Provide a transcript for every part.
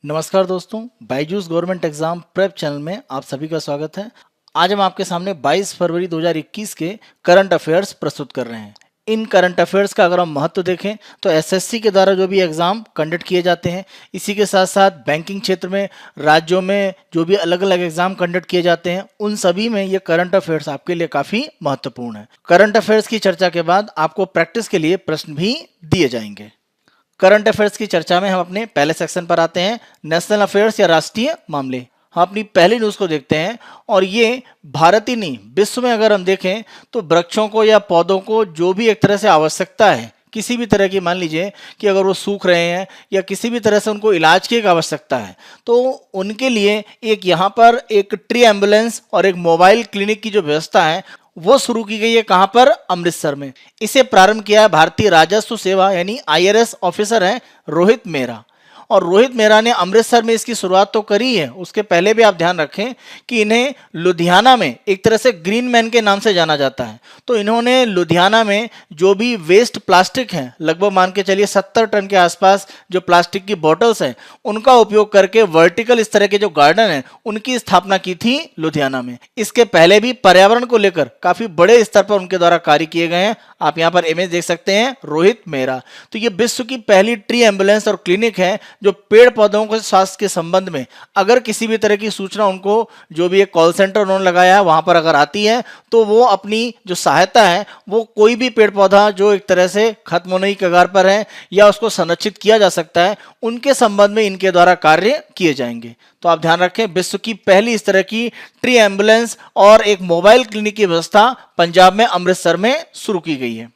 नमस्कार दोस्तों, Byju's government exam prep channel में आप सभी का स्वागत है। आज हम आपके सामने 22 फरवरी 2021 के करंट अफेयर्स प्रस्तुत कर रहे हैं। इन करंट अफेयर्स का अगर हम महत्व देखें तो एसएससी के द्वारा जो भी एग्जाम कंडक्ट किए जाते हैं, इसी के साथ साथ बैंकिंग क्षेत्र में राज्यों में जो भी अलग अलग एग्जाम कंडक्ट किए जाते हैं, उन सभी में ये करंट अफेयर्स आपके लिए काफ़ी महत्वपूर्ण है। करंट अफेयर्स की चर्चा के बाद आपको प्रैक्टिस के लिए प्रश्न भी दिए जाएंगे। करंट अफेयर्स की चर्चा में हम अपने पहले सेक्शन पर आते हैं, नेशनल अफेयर्स या राष्ट्रीय मामले। हम अपनी पहली न्यूज़ को देखते हैं और ये भारत ही नहीं, विश्व में अगर हम देखें तो वृक्षों को या पौधों को जो भी एक तरह से आवश्यकता है, किसी भी तरह की, मान लीजिए कि अगर वो सूख रहे हैं या किसी भी तरह से उनको इलाज की एक आवश्यकता है, तो उनके लिए एक यहाँ पर एक ट्री एम्बुलेंस और एक मोबाइल क्लिनिक की जो व्यवस्था है वो शुरू की गई है। कहां पर? अमृतसर में। इसे प्रारंभ किया है भारतीय राजस्व सेवा यानी आईआरएस ऑफिसर हैं रोहित मेहरा। और रोहित मेहरा ने अमृतसर में इसकी शुरुआत तो करी है, उसके पहले भी आप ध्यान रखें कि इन्हें लुधियाना में एक तरह से ग्रीन मैन के नाम से जाना जाता है। तो इन्होंने लुधियाना में जो भी वेस्ट प्लास्टिक है, लगभग मान के चलिए 70 टन के आसपास जो प्लास्टिक की बॉटल्स हैं, उनका उपयोग करके वर्टिकल इस तरह के जो गार्डन है उनकी स्थापना की थी लुधियाना में। इसके पहले भी पर्यावरण को लेकर काफी बड़े स्तर पर उनके द्वारा कार्य किए गए हैं। आप यहाँ पर इमेज देख सकते हैं, रोहित मेहरा। तो ये विश्व की पहली ट्री एम्बुलेंस और क्लिनिक है जो पेड़ पौधों के स्वास्थ्य के संबंध में अगर किसी भी तरह की सूचना उनको, जो भी एक कॉल सेंटर उन्होंने लगाया है वहां पर अगर आती है, तो वो अपनी जो सहायता है वो कोई भी पेड़ पौधा जो एक तरह से खत्म होने की कगार पर है या उसको संरक्षित किया जा सकता है, उनके संबंध में इनके द्वारा कार्य किए जाएंगे। तो आप ध्यान रखें, विश्व की पहली इस तरह की ट्री एम्बुलेंस और एक मोबाइल क्लिनिक की व्यवस्था पंजाब में अमृतसर में शुरू की गई है।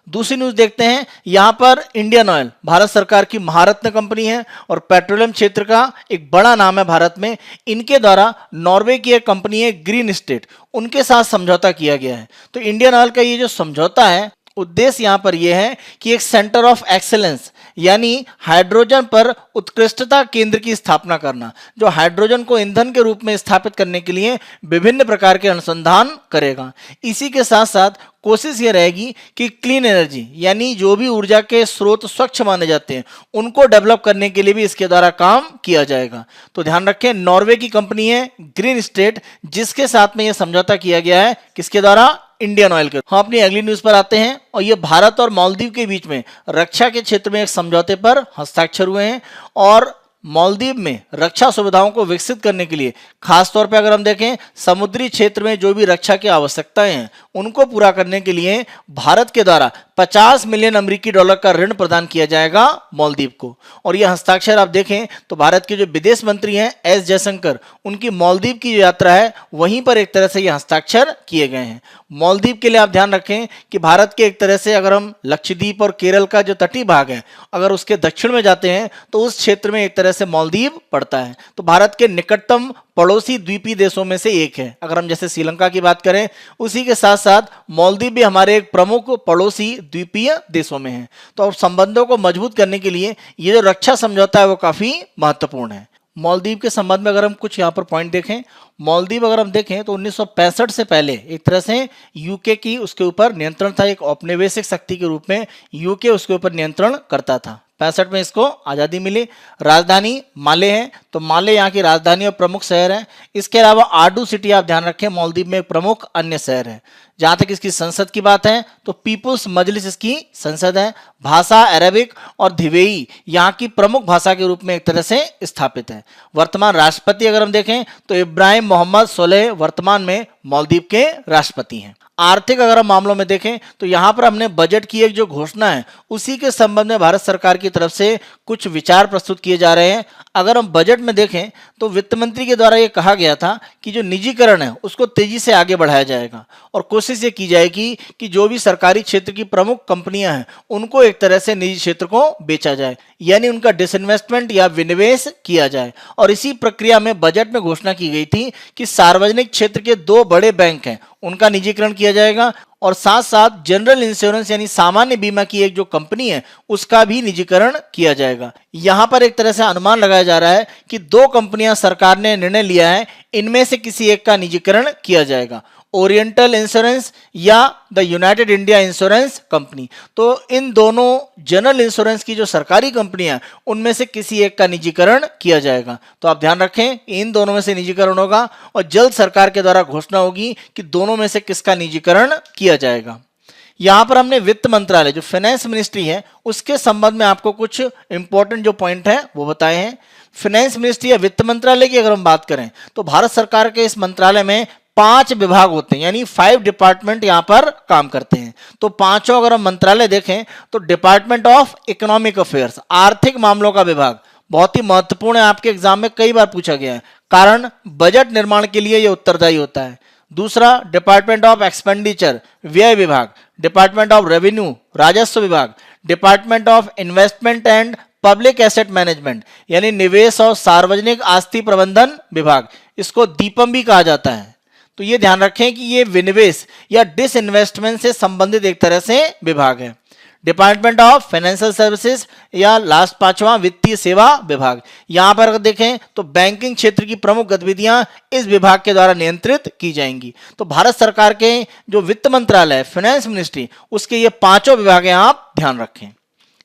दूसरी न्यूज देखते हैं। यहां पर इंडियन ऑयल भारत सरकार की महारत्न कंपनी है और पेट्रोलियम क्षेत्र का एक बड़ा नाम है भारत में। इनके द्वारा नॉर्वे की एक कंपनी है ग्रीन स्टेट, उनके साथ समझौता किया गया है। तो इंडियन ऑयल का ये जो समझौता है, उद्देश्य यहां पर यह है कि एक सेंटर ऑफ एक्सेलेंस यानी हाइड्रोजन पर उत्कृष्टता केंद्र की स्थापना करना, जो हाइड्रोजन को ईंधन के रूप में स्थापित करने के लिए विभिन्न प्रकार के अनुसंधान करेगा। इसी के साथ साथ कोशिश ये रहेगी कि क्लीन एनर्जी यानी जो भी ऊर्जा के स्रोत स्वच्छ माने जाते हैं उनको डेवलप करने के लिए भी इसके द्वारा काम किया जाएगा। तो ध्यान रखें, नॉर्वे की कंपनी है ग्रीन स्टेट, जिसके साथ में यह समझौता किया गया है। किसके द्वारा? इंडियन ऑयल के। हम अपनी अगली न्यूज पर आते हैं और ये भारत और मालदीव के बीच में रक्षा के क्षेत्र में एक समझौते पर हस्ताक्षर हुए हैं। और मालदीव में रक्षा सुविधाओं को विकसित करने के लिए, खासतौर पर अगर हम देखें समुद्री क्षेत्र में जो भी रक्षा की आवश्यकताएं हैं उनको पूरा करने के लिए भारत के द्वारा 50 मिलियन अमेरिकी डॉलर का ऋण प्रदान किया जाएगा मालदीव को। और यह हस्ताक्षर आप देखें तो भारत के जो विदेश मंत्री हैं एस जयशंकर, उनकी मालदीव की जो यात्रा है वहीं पर एक तरह से यह हस्ताक्षर किए गए हैं। मालदीव के लिए आप ध्यान रखें कि भारत के एक तरह से अगर हम लक्षद्वीप और केरल का जो तटीय भाग है, अगर उसके दक्षिण में जाते हैं तो उस क्षेत्र में एक तरह से मालदीव पड़ता है। तो भारत के निकटतम पड़ोसी द्वीपीय देशों में से एक है। अगर हम जैसे श्रीलंका की बात करें, उसी के साथ साथ मालदीव भी हमारे एक प्रमुख पड़ोसी द्वीपीय देशों में है। तो अब संबंधों को मजबूत करने के लिए ये जो रक्षा समझौता है वो काफी महत्वपूर्ण है। मालदीव के संबंध में अगर हम कुछ यहाँ पर पॉइंट देखें, मालदीव अगर हम देखें तो 1965 से पहले एक तरह से यूके की उसके ऊपर नियंत्रण था। एक औपनिवेशिक शक्ति के रूप में यूके उसके ऊपर नियंत्रण करता था। 65 में इसको आज़ादी मिली। राजधानी माले है, तो माले यहाँ की राजधानी और प्रमुख शहर है। इसके अलावा आडू सिटी आप ध्यान रखें, मालदीव में एक प्रमुख अन्य शहर है। जहाँ तक इसकी संसद की बात है तो पीपुल्स मजलिस इसकी संसद है। भाषा अरबिक और धिवेई यहाँ की प्रमुख भाषा के रूप में एक तरह से स्थापित है। वर्तमान राष्ट्रपति अगर हम देखें तो इब्राहिम मोहम्मद सोलेह वर्तमान में मालदीव के राष्ट्रपति हैं। आर्थिक अगर हम मामलों में देखें तो यहाँ पर हमने बजट की एक जो घोषणा है उसी के संबंध में भारत सरकार की तरफ से कुछ विचार प्रस्तुत किए जा रहे हैं। अगर हम बजट में देखें तो वित्त मंत्री के द्वारा ये कहा गया था कि जो निजीकरण है उसको तेजी से आगे बढ़ाया जाएगा और कोशिश ये की जाएगी कि जो भी सरकारी क्षेत्र की प्रमुख कंपनियां हैं उनको एक तरह से निजी क्षेत्र को बेचा जाए, यानी उनका डिसइन्वेस्टमेंट या विनिवेश किया जाए। और इसी प्रक्रिया में बजट में घोषणा की गई थी कि सार्वजनिक क्षेत्र के 2 बड़े बैंक हैं उनका निजीकरण किया जाएगा और साथ साथ जनरल इंश्योरेंस यानी सामान्य बीमा की एक जो कंपनी है उसका भी निजीकरण किया जाएगा। यहां पर एक तरह से अनुमान लगाया जा रहा है कि 2 कंपनियां सरकार ने निर्णय लिया है, इनमें से किसी एक का निजीकरण किया जाएगा। ओरिएंटल इंश्योरेंस या the United India insurance company. तो इन दोनों जनरल इंश्योरेंस की जो सरकारी कंपनियां उनमें से किसी एक का निजीकरण किया जाएगा। तो आप ध्यान रखें, इन दोनों में से निजीकरण होगा और जल्द सरकार के द्वारा घोषणा होगी कि दोनों में से किसका निजीकरण किया जाएगा। यहां पर हमने वित्त मंत्रालय जो फाइनेंस मिनिस्ट्री है उसके संबंध में आपको कुछ इंपॉर्टेंट जो पॉइंट है वो बताए हैं। फाइनेंस मिनिस्ट्री या वित्त मंत्रालय की अगर हम बात करें तो भारत सरकार के इस मंत्रालय में 5 विभाग होते हैं, यानी 5 डिपार्टमेंट यहां पर काम करते हैं। तो पांचों अगर हम मंत्रालय देखें तो डिपार्टमेंट ऑफ इकोनॉमिक अफेयर्स, आर्थिक मामलों का विभाग, बहुत ही महत्वपूर्ण है, आपके एग्जाम में कई बार पूछा गया है, कारण बजट निर्माण के लिए यह उत्तरदायी होता है। दूसरा डिपार्टमेंट ऑफ एक्सपेंडिचर, व्यय विभाग, डिपार्टमेंट ऑफ रेवेन्यू, राजस्व विभाग, department of investment and public asset management यानी निवेश और सार्वजनिक आस्ति प्रबंधन विभाग, इसको दीपम भी कहा जाता है। तो ये ध्यान रखें कि ये विनिवेश या डिसइन्वेस्टमेंट से संबंधित एक तरह से विभाग है। डिपार्टमेंट ऑफ फाइनेंशियल सर्विसेज या लास्ट पांचवा वित्तीय सेवा विभाग, यहां पर अगर देखें तो बैंकिंग क्षेत्र की प्रमुख गतिविधियां इस विभाग के द्वारा नियंत्रित की जाएंगी। तो भारत सरकार के जो वित्त मंत्रालय, फाइनेंस मिनिस्ट्री, उसके ये पांचों विभाग हैं, आप ध्यान रखें।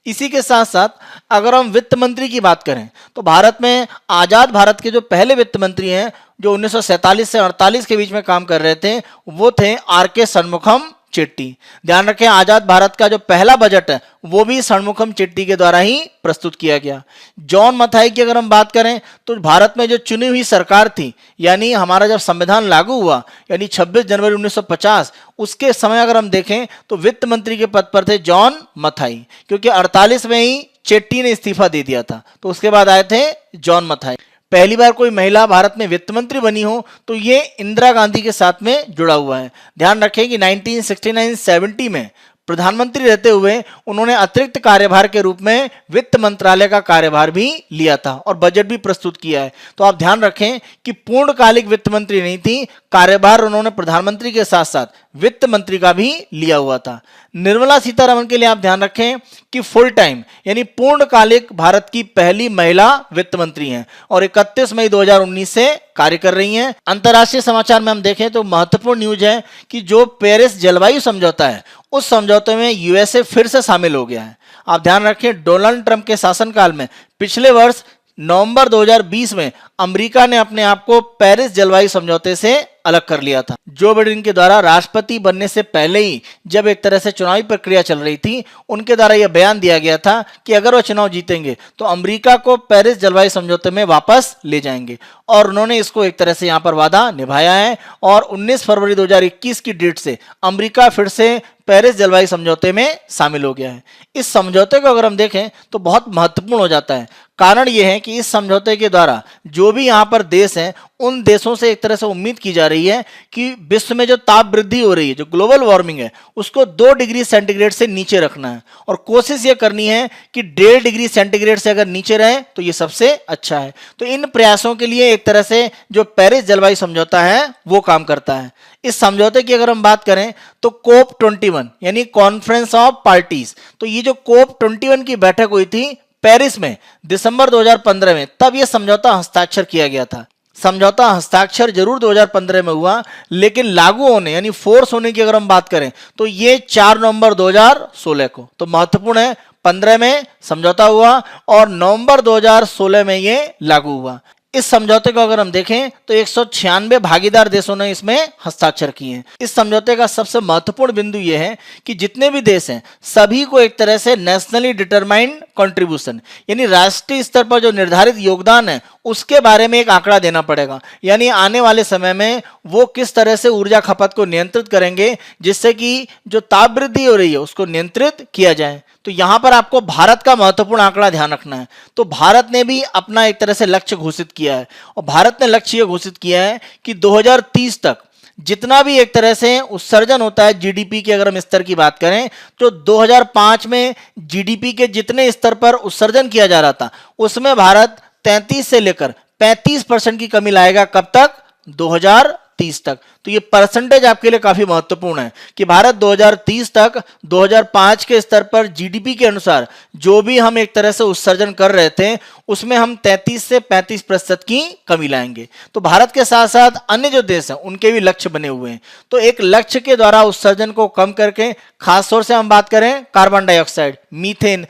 इसी के साथ साथ अगर हम वित्त मंत्री की बात करें तो भारत में आजाद भारत के जो पहले वित्त मंत्री हैं जो 1947 से 48 के बीच में काम कर रहे थे वो थे आर.के. षणमुखम चेट्टी। ध्यान रखें, आजाद भारत का जो पहला बजट है वो भी षणमुखम चेट्टी के द्वारा ही प्रस्तुत किया गया। जॉन मथाई की अगर हम बात करें तो भारत में जो चुनी हुई सरकार थी, यानी हमारा जब संविधान लागू हुआ यानी 26 जनवरी 1950, उसके समय अगर हम देखें तो वित्त मंत्री के पद पर थे जॉन मथाई, क्योंकि 48 में ही चेट्टी ने इस्तीफा दे दिया था, तो उसके बाद आए थे जॉन मथाई। पहली बार कोई महिला भारत में वित्त मंत्री बनी हो तो ये इंदिरा गांधी के साथ में जुड़ा हुआ है। ध्यान रखें कि 1969-70 में प्रधानमंत्री रहते हुए उन्होंने अतिरिक्त कार्यभार के रूप में वित्त मंत्रालय का कार्यभार भी लिया था और बजट भी प्रस्तुत किया है। तो आप ध्यान रखें कि पूर्णकालिक वित्त मंत्री नहीं थी, कार्यभार उन्होंने प्रधानमंत्री के साथ साथ वित्त मंत्री का भी लिया हुआ था। निर्मला सीतारमण के लिए आप ध्यान रखें कि फुल टाइम यानी पूर्णकालिक भारत की पहली महिला वित्त मंत्री हैं और 31 मई 2019 से कार्य कर रही हैं। अंतर्राष्ट्रीय समाचार में हम देखें तो महत्वपूर्ण न्यूज है कि जो पेरिस जलवायु समझौता है उस समझौते में यूएसए फिर से शामिल हो गया है। आप ध्यान रखें, डोनाल्ड ट्रंप के शासनकाल में पिछले वर्ष नवंबर 2020 में अमेरिका ने अपने आप को पेरिस जलवायु समझौते से अलग कर लिया था। जो बाइडेन के द्वारा राष्ट्रपति बनने से पहले ही जब एक तरह से चुनावी प्रक्रिया चल रही थी, उनके द्वारा यह बयान दिया गया था कि अगर वो चुनाव जीतेंगे तो अमेरिका को पेरिस जलवायु समझौते में वापस ले जाएंगे और उन्होंने इसको एक तरह से यहां पर वादा निभाया है और 19 फरवरी 2021 की डेट से अमेरिका फिर से पेरिस जलवायु समझौते में शामिल हो गया है। इस समझौते को अगर हम देखें तो बहुत महत्वपूर्ण हो जाता है। कारण यह है कि इस समझौते के द्वारा जो भी यहां पर देश हैं उन देशों से एक तरह से उम्मीद की जा रही है कि विश्व में जो ताप वृद्धि हो रही है, जो ग्लोबल वार्मिंग है, उसको 2 डिग्री सेंटीग्रेड से नीचे रखना है और कोशिश ये करनी है कि 1.5 डिग्री सेंटीग्रेड से अगर नीचे रहे तो ये सबसे अच्छा है। तो इन प्रयासों के लिए एक तरह से जो पेरिस जलवायु समझौता है वो काम करता है। इस समझौते की अगर हम बात करें तो कोप 21 यानी कॉन्फ्रेंस ऑफ पार्टीज, तो ये जो कोप 21 की बैठक हुई थी पेरिस में दिसंबर 2015 में, तब यह समझौता हस्ताक्षर किया गया था। समझौता हस्ताक्षर जरूर 2015 में हुआ, लेकिन लागू होने यानी फोर्स होने की अगर हम बात करें तो ये 4 नवंबर 2016 को, तो महत्वपूर्ण है, 15 में समझौता हुआ और नवंबर 2016 में ये लागू हुआ। इस समझौते को अगर हम देखें तो 196 भागीदार देशों ने इसमें हस्ताक्षर किए हैं। इस समझौते का सबसे महत्वपूर्ण बिंदु यह है कि जितने भी देश हैं सभी को एक तरह से नेशनली डिटरमाइंड कंट्रीब्यूशन यानी राष्ट्रीय स्तर पर जो निर्धारित योगदान है उसके बारे में एक आंकड़ा देना पड़ेगा, यानी आने वाले समय में वो किस तरह से ऊर्जा खपत को नियंत्रित करेंगे जिससे कि जो ताप वृद्धि हो रही है उसको नियंत्रित किया जाए। तो यहां पर आपको भारत का महत्वपूर्ण आंकड़ा ध्यान रखना है। तो भारत ने भी अपना एक तरह से लक्ष्य घोषित किया है और भारत ने लक्ष्य यह घोषित किया है कि 2030 तक जितना भी एक तरह से उत्सर्जन होता है जीडीपी के अगर हम स्तर की बात करें तो 2005 में जीडीपी के जितने स्तर पर उत्सर्जन किया जा रहा था उसमें भारत 33 से लेकर 35% की कमी लाएगा। कब तक? 2030 2030 तक। तो ये परसेंटेज आपके लिए काफी महत्वपूर्ण है कि भारत 2030 तक 2005 के स्तर पर जीडीपी के अनुसार जो भी हम एक तरह से उत्सर्जन कर रहे थे उसमें हम 33 से 35% की कमी लाएंगे। तो भारत के साथ साथ अन्य जो देश हैं उनके भी लक्ष्य बने हुए हैं। तो एक लक्ष्य के द्वारा उत्सर्जन को कम करके, खासतौर से हम बात करें कार्बन डाइऑक्साइड, मीथेन,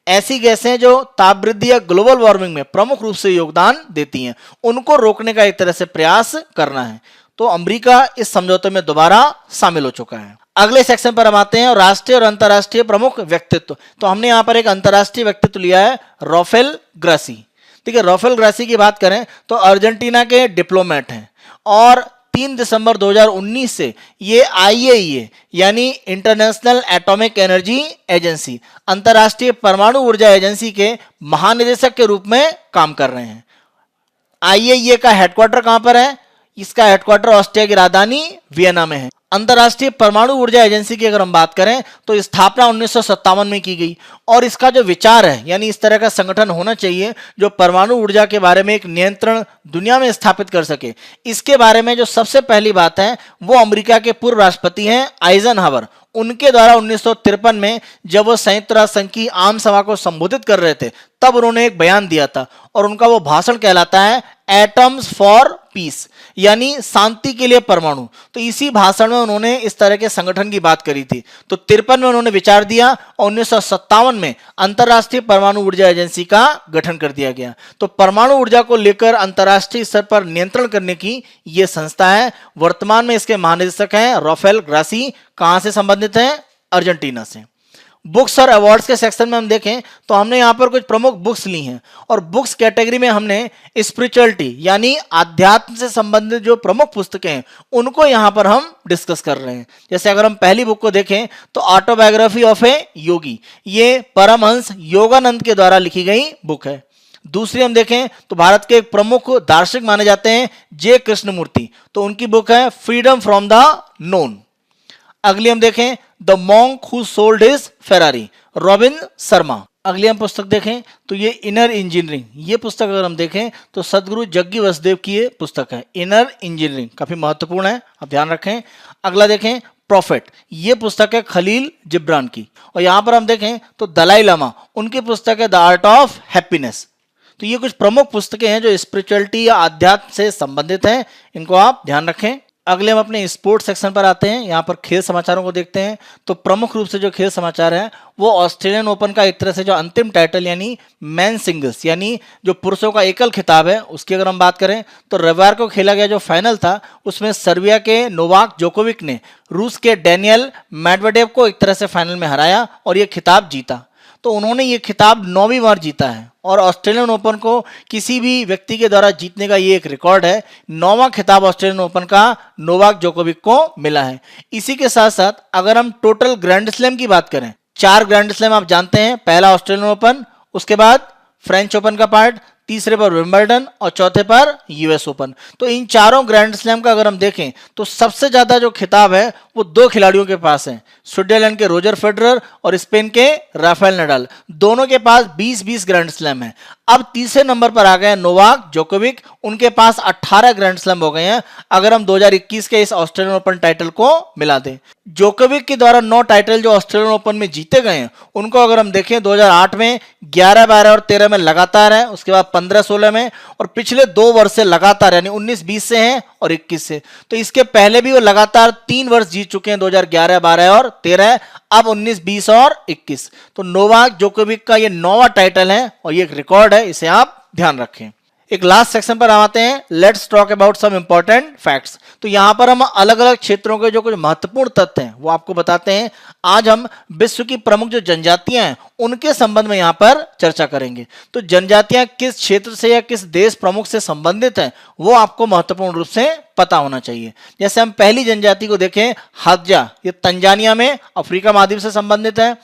ऐसी गैसें जो तापवृद्धि या ग्लोबल वार्मिंग में प्रमुख रूप से योगदान देती हैं, उनको रोकने का एक तरह से प्रयास करना है। तो अमेरिका इस समझौते में दोबारा शामिल हो चुका है। अगले सेक्शन पर हम आते हैं, राष्ट्रीय और अंतर्राष्ट्रीय प्रमुख व्यक्तित्व। तो हमने यहां पर एक अंतर्राष्ट्रीय व्यक्तित्व लिया है, राफेल ग्रासी। ठीक है, राफेल ग्रासी की बात करें तो अर्जेंटीना के डिप्लोमेट हैं और 3 दिसंबर 2019 से ये IAEA यानी इंटरनेशनल एटॉमिक एनर्जी एजेंसी, अंतर्राष्ट्रीय परमाणु ऊर्जा एजेंसी के महानिदेशक के रूप में काम कर रहे हैं। IAEA का हेडक्वार्टर कहां पर है? इसका हेडक्वार्टर ऑस्ट्रिया की राजधानी वियना में है। अंतर्राष्ट्रीय परमाणु ऊर्जा एजेंसी की अगर हम बात करें तो स्थापना 1957 में की गई और इसका जो विचार है यानी इस तरह का संगठन होना चाहिए जो परमाणु ऊर्जा के बारे में एक नियंत्रण दुनिया में स्थापित कर सके। इसके बारे में जो सबसे पहली बात है वो अमेरिका के पूर्व राष्ट्रपति हैं आइजनहावर, उनके द्वारा 1953 में जब वो संयुक्त राष्ट्र संघ की आम सभा को संबोधित कर रहे थे तब उन्होंने एक बयान दिया था और उनका वो भाषण कहलाता है एटम्स फॉर पीस यानी शांति के लिए परमाणु। तो इसी भाषण में उन्होंने इस तरह के संगठन की बात करी थी। तो 53 में उन्होंने विचार दिया और 1957 में अंतर्राष्ट्रीय परमाणु ऊर्जा एजेंसी का गठन कर दिया गया। तो परमाणु ऊर्जा को लेकर अंतर्राष्ट्रीय स्तर पर नियंत्रण करने की यह संस्था है। वर्तमान में इसके महानिदेशक हैं राफेल ग्रासी। कहां से संबंधित हैं? अर्जेंटीना से। बुक्स और अवार्ड्स के सेक्शन में हम देखें तो हमने यहां पर कुछ प्रमुख बुक्स ली हैं और बुक्स कैटेगरी में हमने स्पिरिचुअलिटी यानी अध्यात्म से संबंधित जो प्रमुख पुस्तकें हैं उनको यहां पर हम डिस्कस कर रहे हैं। जैसे अगर हम पहली बुक को देखें तो ऑटोबायोग्राफी ऑफ ए योगी, ये परमहंस योगानंद के द्वारा लिखी गई बुक है। दूसरी हम देखें तो भारत के एक प्रमुख दार्शनिक माने जाते हैं जे कृष्णमूर्ति, तो उनकी बुक है फ्रीडम फ्रॉम द नोन। अगली हम देखें the monk who sold his Ferrari, robin Sharma. अगली हम पुस्तक देखें तो ये इनर इंजीनियरिंग, ये पुस्तक अगर हम देखें तो सदगुरु जग्गी वसुदेव की ये पुस्तक है। इनर इंजीनियरिंग काफी महत्वपूर्ण है, आप ध्यान रखें। अगला देखें प्रॉफिट, ये पुस्तक है खलील जिब्रान की। और यहां पर हम देखें तो दलाई लामा, उनकी पुस्तक है द आर्ट ऑफ हैप्पीनेस। तो ये कुछ प्रमुख पुस्तकें हैं जो स्पिरिचुअलिटी या अध्यात्म से संबंधित हैं, इनको आप ध्यान रखें। अगले हम अपने स्पोर्ट्स सेक्शन पर आते हैं। यहाँ पर खेल समाचारों को देखते हैं तो प्रमुख रूप से जो खेल समाचार है वो ऑस्ट्रेलियन ओपन का एक तरह से जो अंतिम टाइटल यानी मैन सिंगल्स यानी जो पुरुषों का एकल खिताब है उसकी अगर हम बात करें तो रविवार को खेला गया जो फाइनल था उसमें सर्बिया के नोवाक जोकोविक ने रूस के डेनियल मेडवेडेव को एक तरह से फाइनल में हराया और ये खिताब जीता। तो उन्होंने ये खिताब 9वीं बार जीता है और ऑस्ट्रेलियन ओपन को किसी भी व्यक्ति के द्वारा जीतने का ये एक रिकॉर्ड है। 9वां खिताब ऑस्ट्रेलियन ओपन का नोवाक जोकोविक को मिला है। इसी के साथ साथ अगर हम टोटल ग्रैंड स्लैम की बात करें, 4 ग्रैंड स्लैम आप जानते हैं, पहला ऑस्ट्रेलियन ओपन, उसके बाद फ्रेंच ओपन का पार्ट, तीसरे पर विंबलडन और चौथे पर यूएस ओपन। तो इन चारों ग्रैंड स्लैम का अगर हम देखें तो सबसे ज्यादा जो खिताब है वो 2 खिलाड़ियों के पास है, स्विट्जरलैंड के रोजर फेडरर और स्पेन के राफेल नडाल, दोनों के पास 20-20 ग्रैंड स्लैम है। अब तीसरे नंबर पर आ गए नोवाक जोकोविक, उनके पास 18 ग्रैंड स्लैम हो गए हैं अगर हम 2021 के इस ऑस्ट्रेलियन ओपन टाइटल को मिला दें। जोकोविक के द्वारा 9 टाइटल जो ऑस्ट्रेलियन ओपन में जीते गए हैं उनको अगर हम देखें 2008 में 11, 12 और 13 में लगातार है, उसके बाद 15, 16 में और पिछले 2 वर्ष से लगातार यानी 19, 20 से हैं और 21 से। तो इसके पहले भी वो लगातार 3 वर्ष जीत चुके हैं, 2011, 12 और 13, अब 19, 20 और 21। तो नोवाक जोकोविक का ये 9वां टाइटल है और ये एक रिकॉर्ड है, इसे आप ध्यान रखें। एक लास्ट सेक्शन पर आते हैं, let's talk about some important facts. तो यहां पर हम अलग अलग क्षेत्रों के जो कुछ महत्वपूर्ण तथ्य हैं वो आपको बताते हैं। आज हम विश्व की प्रमुख जो जनजातियां हैं उनके संबंध में यहां पर चर्चा करेंगे। तो जनजातियां किस क्षेत्र से या किस देश प्रमुख से संबंधित हैं वो आपको महत्वपूर्ण रूप से पता होना चाहिए। जैसे हम पहली जनजाति को देखें, हादजा, ये तंजानिया में अफ्रीका महाद्वीप से संबंधित है।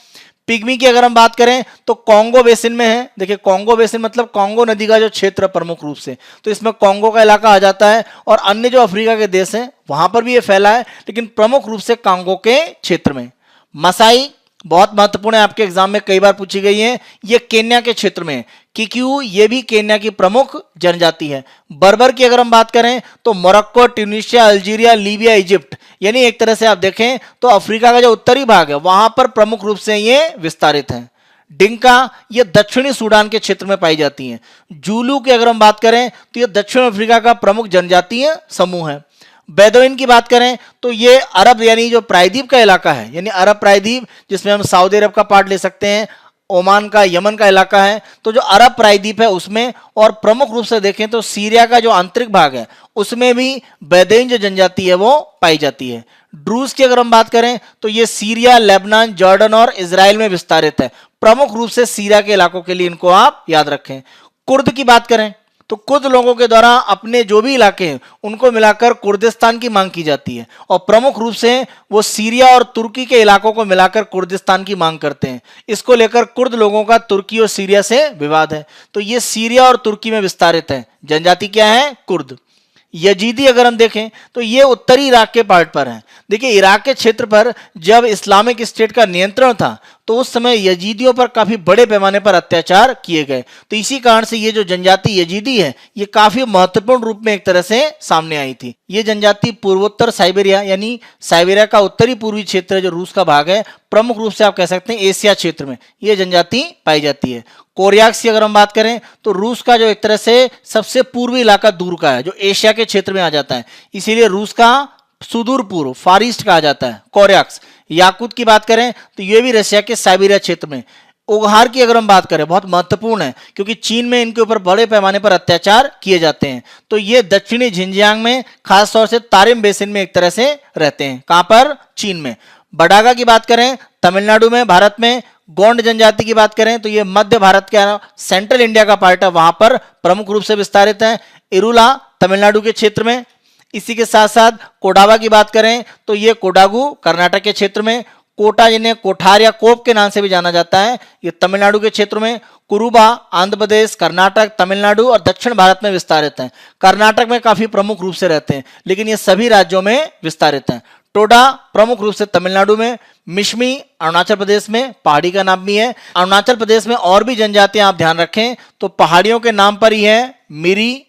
पिग्मी की अगर हम बात करें तो कॉन्गो बेसिन में है। देखिए कॉन्गो बेसिन मतलब कॉन्गो नदी का जो क्षेत्र प्रमुख रूप से, तो इसमें कॉन्गो का इलाका आ जाता है और अन्य जो अफ्रीका के देश हैं वहां पर भी ये फैला है, लेकिन प्रमुख रूप से कॉन्गो के क्षेत्र में। मसाई बहुत महत्वपूर्ण है, आपके एग्जाम में कई बार पूछी गई है। ये केन्या के क्षेत्र में, किक्यू ये भी केन्या की प्रमुख जनजाति है। बर्बर की अगर हम बात करें तो Morocco, Tunisia, Algeria, Libya, Egypt, यानी एक तरह से आप देखें तो अफ्रीका का जो उत्तरी भाग है वहां पर प्रमुख रूप से ये विस्तारित है। डिंका ये दक्षिणी सूडान के क्षेत्र में पाई जाती हैं। जूलू की अगर हम बात करें तो ये दक्षिण अफ्रीका का प्रमुख जनजातीय समूह है। बेदोइन की बात करें तो ये अरब यानी जो प्रायद्वीप का इलाका है, यानी अरब प्रायद्वीप जिसमें हम सऊदी अरब का पार्ट ले सकते हैं, ओमान का, यमन का इलाका है, तो जो अरब प्रायद्वीप है उसमें, और प्रमुख रूप से देखें तो सीरिया का जो आंतरिक भाग है उसमें भी बेदोइन जो जनजाति है वो पाई जाती है। ड्रूज की अगर हम बात करें तो ये सीरिया, लेबनान, जॉर्डन और इजराइल में विस्तारित है। प्रमुख रूप से सीरिया के इलाकों के लिए इनको आप याद रखें। कुर्द की बात करें तो कुर्द लोगों के द्वारा अपने जो भी इलाके हैं उनको मिलाकर कुर्दिस्तान की मांग की जाती है, और प्रमुख रूप से वो सीरिया और तुर्की के इलाकों को मिलाकर कुर्दिस्तान की मांग करते हैं। इसको लेकर कुर्द लोगों का तुर्की और सीरिया से विवाद है। तो ये सीरिया और तुर्की में विस्तारित है। जनजाति क्या है? कुर्द। यजीदी अगर हम देखें तो ये उत्तरी इराक के पार्ट पर है। देखिए, इराक के क्षेत्र पर जब इस्लामिक स्टेट का नियंत्रण था तो उस समय यजीदियों पर काफी बड़े पैमाने पर अत्याचार किए गए। तो इसी कारण से ये जो जनजाति यजीदी है ये काफी महत्वपूर्ण रूप में एक तरह से सामने आई थी। ये जनजाति पूर्वोत्तर साइबेरिया यानी साइबेरिया का उत्तरी पूर्वी क्षेत्र जो रूस का भाग है, प्रमुख रूप से आप कह सकते हैं एशिया क्षेत्र में ये जनजाति पाई जाती है। कोरियाक्स की अगर हम बात करें तो रूस का जो एक तरह से सबसे पूर्वी इलाका दूर का है जो एशिया के क्षेत्र में आ जाता है, इसीलिए रूस का सुदूर पूर्व, फार ईस्ट कहा जाता है, कोरियाक्स। याकूत की बात करें तो ये भी रशिया के साइबेरिया क्षेत्र में। उगहार की अगर हम बात करें, बहुत महत्वपूर्ण है क्योंकि चीन में इनके ऊपर बड़े पैमाने पर अत्याचार किए जाते हैं। तो ये दक्षिणी झिंजियांग में, खासतौर से तारिम बेसिन में एक तरह से रहते हैं। कहां पर? चीन में। बडागा की बात करें तमिलनाडु में, भारत में। गोंड जनजाति की बात करें तो ये मध्य भारत के सेंट्रल इंडिया का पार्ट है, वहां पर प्रमुख रूप से विस्तारित है। इरुला तमिलनाडु के क्षेत्र में। इसी के साथ साथ कोडावा की बात करें तो ये कोडागु कर्नाटक के क्षेत्र में। कोटा जिन्हें कोठार या कोप के नाम से भी जाना जाता है, ये तमिलनाडु के क्षेत्र में। कुरुबा आंध्र प्रदेश, कर्नाटक, तमिलनाडु और दक्षिण भारत में विस्तारित हैं। कर्नाटक में काफी प्रमुख रूप से रहते हैं, लेकिन ये सभी राज्यों में विस्तारित हैं। टोडा प्रमुख रूप से तमिलनाडु में। मिश्मी अरुणाचल प्रदेश में, पहाड़ी का नाम भी है। अरुणाचल प्रदेश में और भी जनजातियां आप ध्यान रखें तो पहाड़ियों के नाम पर ही है, मिरी,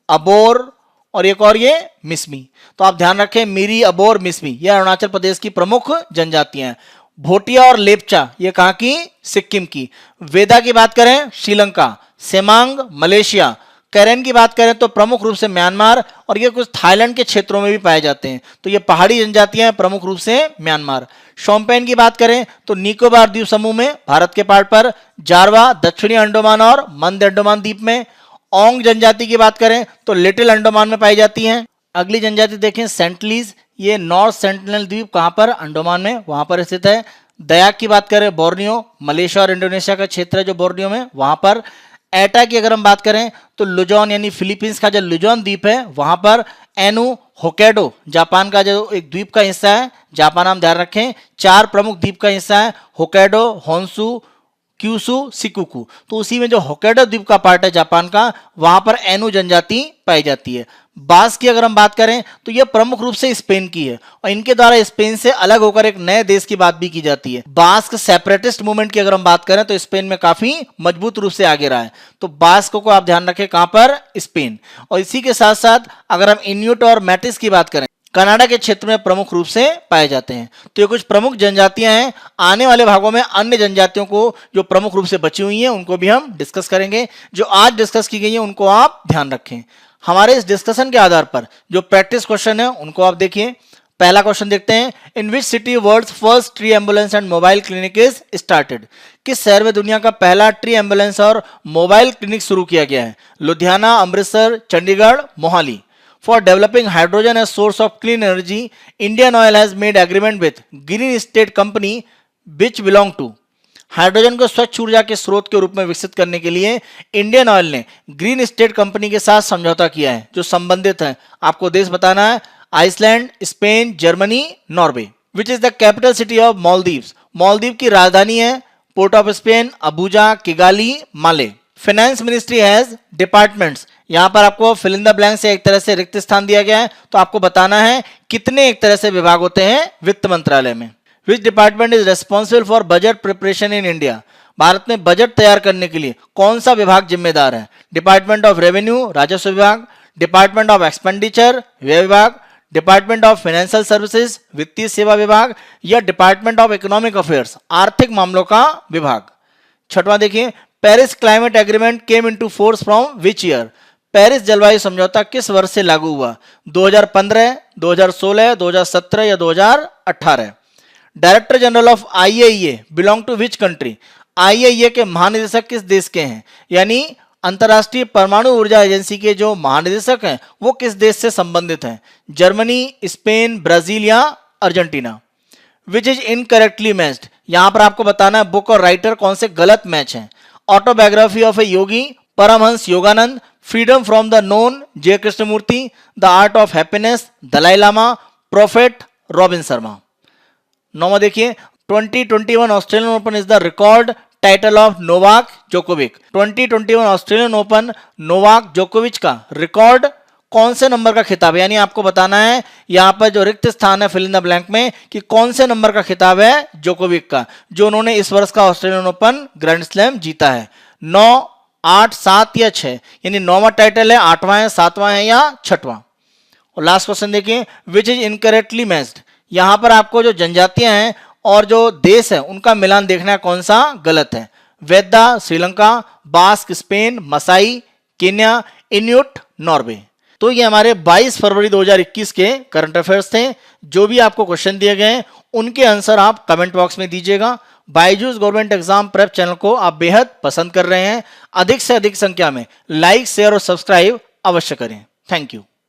अबोर और एक और ये मिसमी। तो आप ध्यान रखें, मिरी, अबोर, मिसमी ये अरुणाचल प्रदेश की प्रमुख जनजातियां हैं। भोटिया और लेपचा ये कहां की? सिक्किम की। वेदा की बात करें श्रीलंका। Semang Malaysia. कैरेन की बात करें तो प्रमुख रूप से म्यांमार, और ये कुछ थाईलैंड के क्षेत्रों में भी पाए जाते हैं। तो ये पहाड़ी जनजातियां हैं, प्रमुख रूप से म्यांमार। शोम्पेन की बात करें तो निकोबार द्वीप समूह में, भारत के पार्ट पर। जारवा दक्षिणी अंडमान और मध्य अंडमान द्वीप में। ओंग जनजाति की बात करें तो लिटिल अंडमान में पाई जाती हैं। अगली जनजाति देखें सेंटलीज, ये नॉर्थ सेंटिनल द्वीप कहां पर? अंडमान में, वहां पर स्थित है। दयाक की बात करें बोर्नियो, मलेशिया और इंडोनेशिया का क्षेत्र है जो बोर्नियो में, वहां पर। एटा की अगर हम बात करें तो लुजोन यानी फिलीपींस का जो लुजोन द्वीप है वहां पर। एनु होक्काइडो जापान का जो एक द्वीप का हिस्सा है, जापान हम ध्यान रखें 4 प्रमुख द्वीप का हिस्सा है, होक्काइडो, होन्शु, क्यूशु, शिकुकू। तो उसी में जो होक्काइडो द्वीप का पार्ट है जापान का, वहां पर एनु जनजाति पाई जाती है। बास्क की अगर हम बात करें तो यह प्रमुख रूप से स्पेन की है, और इनके द्वारा स्पेन से अलग होकर एक नए देश की बात भी की जाती है। बास्क सेपरेटिस्ट मूवमेंट की अगर हम बात करें तो स्पेन में काफी मजबूत रूप से आगे रहा है। तो बास्क को आप ध्यान रखें कहां पर? स्पेन। और इसी के साथ साथ अगर हम इन्यूट और मैटिस की बात करें, कनाडा के क्षेत्र में प्रमुख रूप से पाए जाते हैं। तो ये कुछ प्रमुख जनजातियां हैं। आने वाले भागों में अन्य जनजातियों को जो प्रमुख रूप से बची हुई हैं उनको भी हम डिस्कस करेंगे। जो आज डिस्कस की गई है उनको आप ध्यान रखें। हमारे इस डिस्कशन के आधार पर जो प्रैक्टिस क्वेश्चन है उनको आप देखिए। पहला क्वेश्चन देखते हैं, in which city world's first tree ambulance and mobile clinic is started? किस शहर में दुनिया का पहला ट्री एम्बुलेंस और मोबाइल क्लिनिक शुरू किया गया है? Ludhiana, Amritsar, Chandigarh, Mohali. For developing hydrogen as source of clean energy, Indian Oil has made agreement with Green State Company which belong to। Hydrogen को स्वच्छ ऊर्जा के स्रोत के रूप में विकसित करने के लिए इंडियन ऑयल ने ग्रीन स्टेट कंपनी के साथ समझौता किया है, जो संबंधित है। आपको देश बताना है, Iceland, Spain, Germany, Norway. Which is the capital city of Maldives? Maldives की राजधानी है Port of Spain, Abuja, Kigali, Male. Finance ministry has departments. यहां पर आपको फिल इन द ब्लैंक से एक तरह से रिक्त स्थान दिया गया है, तो आपको बताना है कितने एक तरह से विभाग होते हैं वित्त मंत्रालय में। Which department is responsible for budget preparation in India? Bharat में बजट तैयार करने के लिए कौन सा विभाग जिम्मेदार है? डिपार्टमेंट ऑफ रेवेन्यू, राजस्व विभाग, डिपार्टमेंट ऑफ एक्सपेंडिचर, व्यय विभाग, डिपार्टमेंट ऑफ फाइनेंशियल सर्विसेज, वित्तीय सेवा विभाग, या डिपार्टमेंट ऑफ इकोनॉमिक अफेयर्स, आर्थिक मामलों का विभाग। छठवां देखिए, Paris climate agreement came into force from which year? Paris जलवायु समझौता किस वर्ष से लागू हुआ? 2015, 2016, 2017 या 2018? Director general of IAEA belong to which country? IAEA के महानिदेशक किस देश के हैं? यानी अंतर्राष्ट्रीय परमाणु ऊर्जा एजेंसी के जो महानिदेशक हैं वो किस देश से संबंधित हैं? जर्मनी, स्पेन, ब्राजील या Argentina? Which is incorrectly matched? यहां पर आपको बताना है बुक और राइटर कौन से गलत मैच हैं। Autobiography of a yogi, Paramahansa Yogananda, freedom from the known, J Krishnamurti, the art of happiness, Dalai Lama, prophet, Robin Sharma. नौवां देखिए, 2021 Australian Open is the record title of Novak Djokovic. 2021 Australian Open Novak जोकोविच का record कौन से नंबर का खिताब है? यानी आपको बताना है यहां पर जो रिक्त स्थान है फिल इन द ब्लैंक में कि कौन से नंबर का खिताब है जोकोविक का, जो उन्होंने इस वर्ष का ऑस्ट्रेलियन ओपन ग्रैंड स्लैम जीता है। 9, 8, 7 या 6? यानी 9वां टाइटल है, 8वां है, 7वां है या 6वां? और लास्ट क्वेश्चन देखिए, विच इज इनकरेक्टली मैच्ड? यहां पर आपको जो जनजातियां हैं और जो देश है उनका मिलान देखना है कौन सा गलत है। Vedda Sri Lanka, Basque Spain, Maasai Kenya, Inuit Norway. तो ये हमारे 22 फरवरी 2021 के करंट अफेयर्स थे। जो भी आपको क्वेश्चन दिए गए उनके आंसर आप कमेंट बॉक्स में दीजिएगा। Byju's government exam prep channel को आप बेहद पसंद कर रहे हैं, अधिक से अधिक संख्या में लाइक, शेयर और सब्सक्राइब अवश्य करें। Thank you.